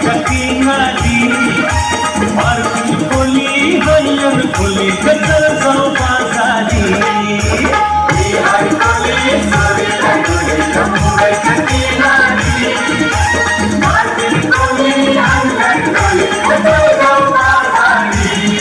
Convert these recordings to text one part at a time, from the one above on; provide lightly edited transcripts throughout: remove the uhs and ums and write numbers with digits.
shaky नादी मारती खोली हरियर खोली कचर चौका झाली हर खोली सवेला खोली जमुई शकी नादी मारती खोली हरियर खोली कचर चौका झाली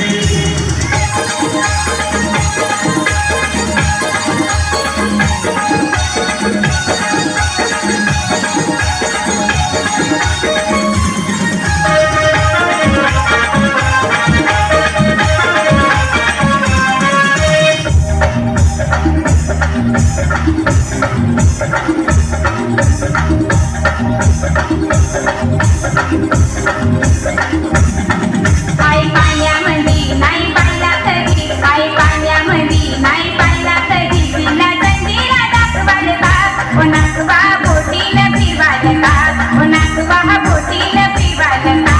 आई पाण्यामध्ये नाही पाहिला कधी आई पाण्यामध्ये नाही पाहिला कधी तिला जंजिरा दाखवाल का ओ नागवा बोटीला फिरवाल का ओ नागवा बोटीला फिरवाल का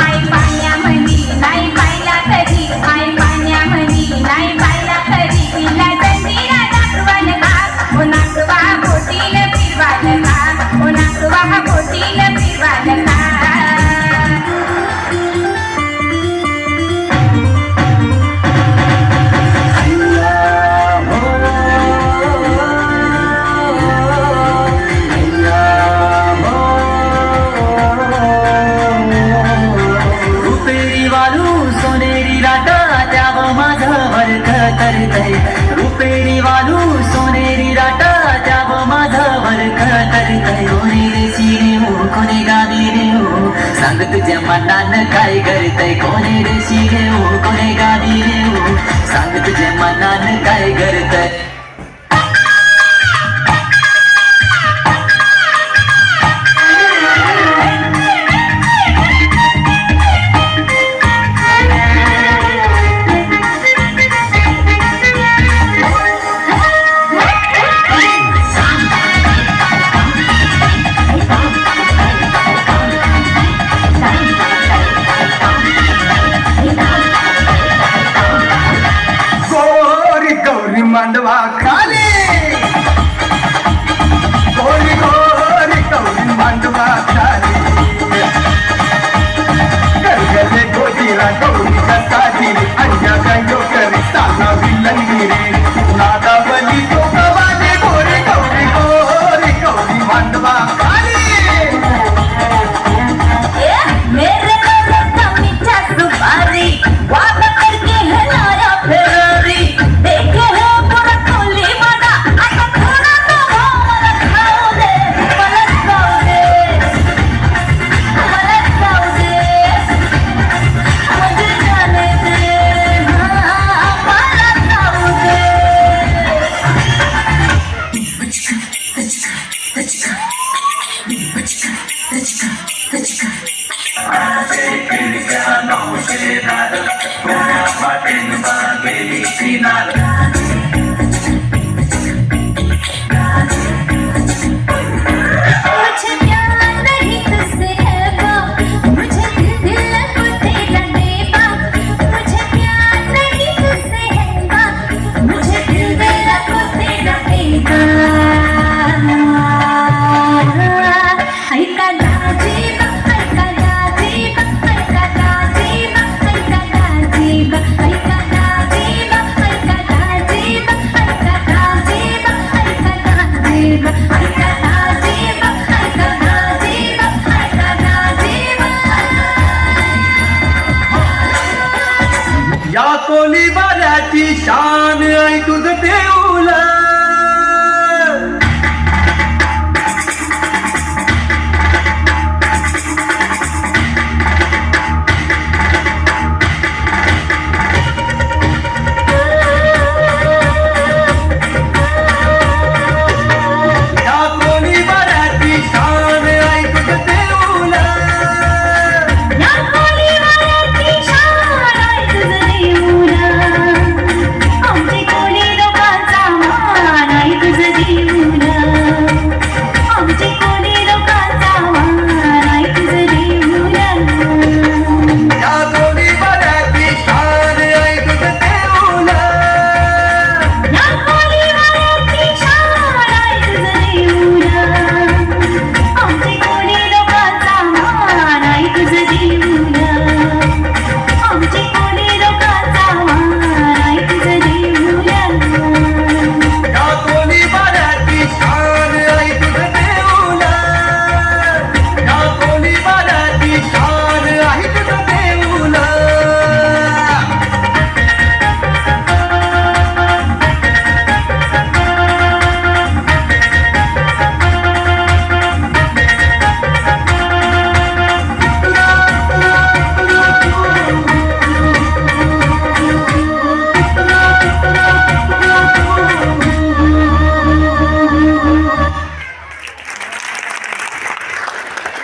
आई पाण्यामध्ये नाही पाहिला कधी आई पाण्यामध्ये नाही पाहिला कधी तिला जंजिरा दाखवाल का ओ नागवा बोटीला फिरवाल का ओ नागवा बोटीला फिरवाल का रुपेरी वालू सोनेरी राटा जाव माझं वर्ख करतय कोणी रे शिरे हो कोणी गावी रे हो सांग तुझ्या मनानं काय करतय कोणी रे शिरे हो कोणी गावी रे हो सांग तुझ्या मनानं काय करतय मांडवा खाली गोरी गोरी गौरी मांडवा खाली गरगले गोदीला गौरी कसाली अंजा गयो करी साला विलंगिरी नादावली तो गवाले गोरी गौरी गोरी गौरी मांडवा खाली मेरे का मीठा सुपारी वादा करके है लाया फेरी देखे है पूरा खोली वादा आता थोड़ा तो मला खाओ दे मला खाओ दे मुझे जाने दे हाँ मला खाओ दे मुझे प्यार नहीं तुझसे है वो मुझे दिल को तेरा देवा मुझे प्यार नहीं तुझसे है वो मुझे दिल को तेरा देवा ऐका दाजीबा ऐका दाजीबा ऐका दाजीबा ऐका दाजीबा ऐका दाजीबा ऐका दाजीबा ऐका दाजीबा ऐका दाजीबा ऐका दाजीबा ऐका दाजीबा ऐका दाजीबा या कोली वाल्याची शान